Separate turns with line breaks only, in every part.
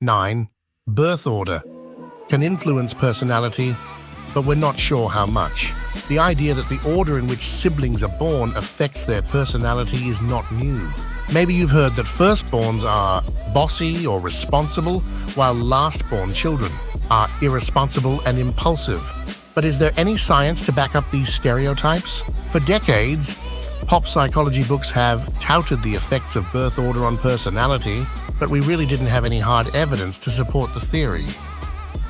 9. Birth order can influence personality, but we're not sure how much. The idea that the order in which siblings are born affects their personality is not new. Maybe you've heard that firstborns are bossy or responsible, while lastborn children are irresponsible and impulsive. But is there any science to back up these stereotypes? For decades, pop psychology books have touted the effects of birth order on personality, but we really didn't have any hard evidence to support the theory.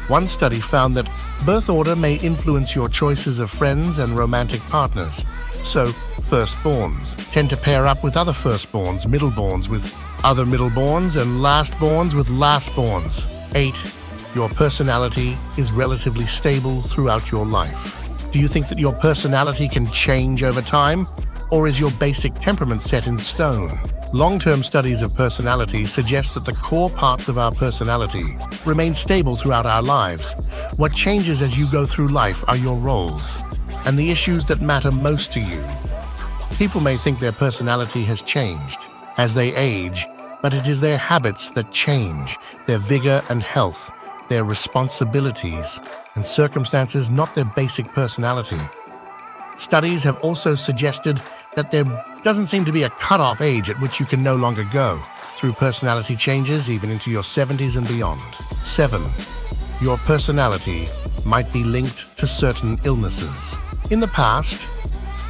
One study found that birth order may influence your choices of friends and romantic partners. So, firstborns tend to pair up with other firstborns, middleborns with other middleborns, and lastborns with lastborns. 8. Your personality is relatively stable throughout your life. Do you think that your personality can change over time, or is your basic temperament set in stone? Long-term studies of personality suggest that the core parts of our personality remain stable throughout our lives. What changes as you go through life are your roles and the issues that matter most to you. People may think their personality has changed as they age, but it is their habits that change, their vigor and health, their responsibilities and circumstances, not their basic personality. Studies have also suggested that there doesn't seem to be a cutoff age at which you can no longer go through personality changes even into your 70s and beyond. 7. Your personality might be linked to certain illnesses. In the past,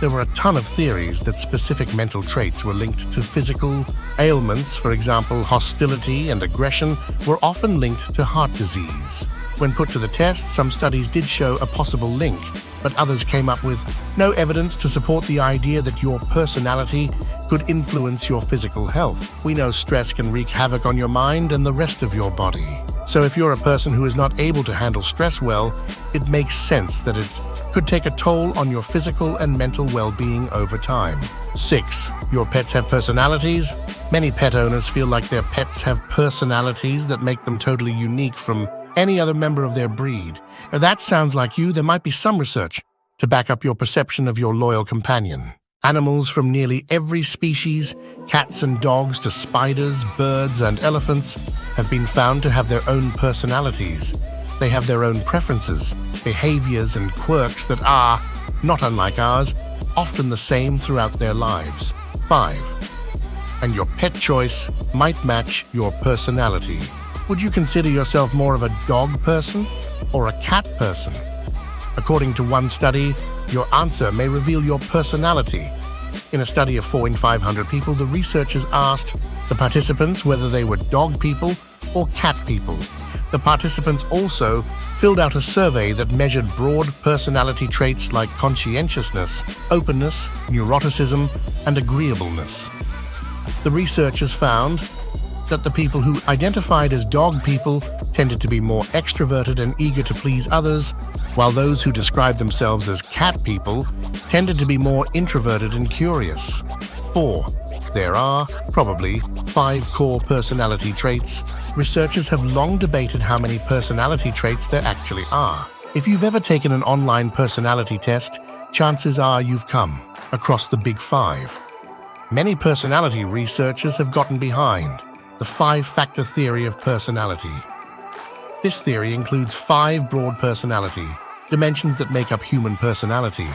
there were a ton of theories that specific mental traits were linked to physical ailments. For example, hostility and aggression were often linked to heart disease. When put to the test, some studies did show a possible link, but others came up with no evidence to support the idea that your personality could influence your physical health. We know stress can wreak havoc on your mind and the rest of your body. So if you're a person who is not able to handle stress well, it makes sense that it could take a toll on your physical and mental well-being over time. 6. Your pets have personalities. Many pet owners feel like their pets have personalities that make them totally unique from any other member of their breed. If that sounds like you, there might be some research to back up your perception of your loyal companion. Animals from nearly every species, cats and dogs to spiders, birds, and elephants, have been found to have their own personalities. They have their own preferences, behaviors, and quirks that are, not unlike ours, often the same throughout their lives. 5. And your pet choice might match your personality. Would you consider yourself more of a dog person or a cat person? According to one study, your answer may reveal your personality. In a study of 4 in 500 people, the researchers asked the participants whether they were dog people or cat people. The participants also filled out a survey that measured broad personality traits like conscientiousness, openness, neuroticism, and agreeableness. The researchers found that the people who identified as dog people tended to be more extroverted and eager to please others, while those who described themselves as cat people tended to be more introverted and curious. 4. There are, probably, 5 core personality traits. Researchers have long debated how many personality traits there actually are. If you've ever taken an online personality test, chances are you've come across the big 5. Many personality researchers have gotten behind the 5-factor theory of personality. This theory includes 5 broad personality dimensions that make up human personality.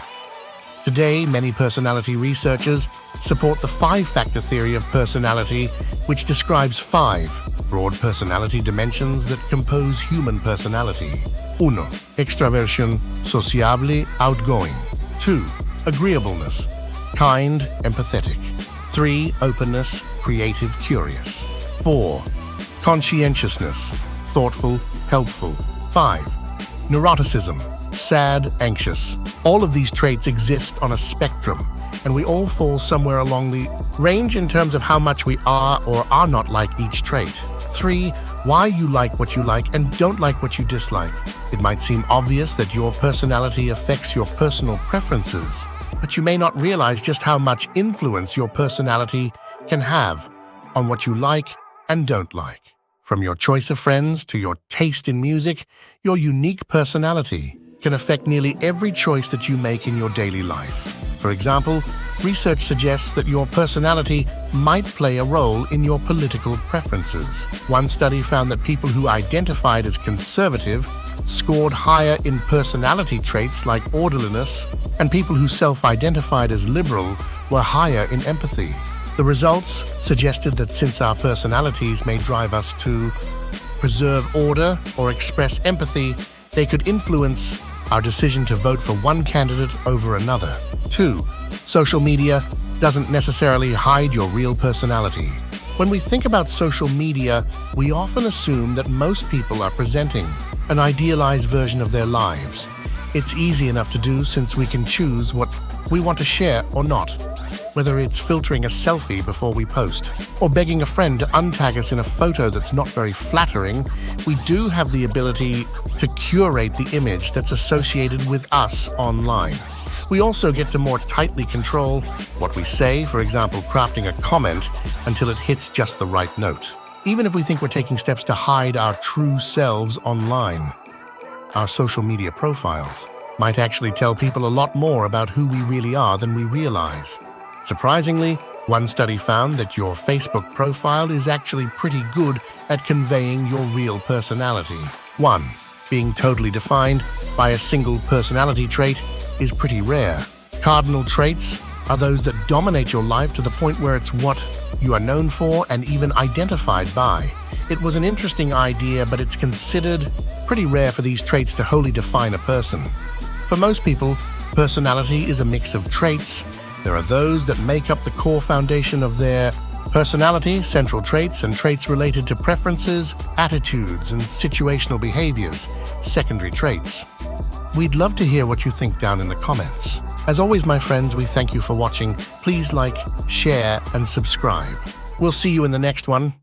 Today, many personality researchers support the 5-factor theory of personality, which describes 5 broad personality dimensions that compose human personality. 1. Extraversion, sociable, outgoing. 2. Agreeableness, kind, empathetic. 3. Openness, creative, curious. 4. Conscientiousness, thoughtful, helpful. 5. Neuroticism, sad, anxious. All of these traits exist on a spectrum, and we all fall somewhere along the range in terms of how much we are or are not like each trait. 3. Why you like what you like and don't like what you dislike. It might seem obvious that your personality affects your personal preferences, but you may not realize just how much influence your personality can have on what you like and don't like. From your choice of friends to your taste in music, your unique personality can affect nearly every choice that you make in your daily life. For example, Research suggests that your personality might play a role in your political preferences. One study found that people who identified as conservative scored higher in personality traits like orderliness, and people who self-identified as liberal were higher in empathy. The results suggested that since our personalities may drive us to preserve order or express empathy, they could influence our decision to vote for one candidate over another. 2. Social media doesn't necessarily hide your real personality. When we think about social media, we often assume that most people are presenting an idealized version of their lives. It's easy enough to do since we can choose what we want to share or not, whether it's filtering a selfie before we post or begging a friend to untag us in a photo that's not very flattering. We do have the ability to curate the image that's associated with us online. We also get to more tightly control what we say, for example, crafting a comment until it hits just the right note. Even if we think we're taking steps to hide our true selves online, our social media profiles might actually tell people a lot more about who we really are than we realize. Surprisingly, one study found that your Facebook profile is actually pretty good at conveying your real personality. 1. Being totally defined by a single personality trait is pretty rare. Cardinal traits are those that dominate your life to the point where it's what you are known for and even identified by. It was an interesting idea, but it's considered pretty rare for these traits to wholly define a person. For most people, personality is a mix of traits. There are those that make up the core foundation of their personality, central traits, and traits related to preferences, attitudes, and situational behaviors, secondary traits. We'd love to hear what you think down in the comments. As always, my friends, we thank you for watching. Please like, share, and subscribe. We'll see you in the next one.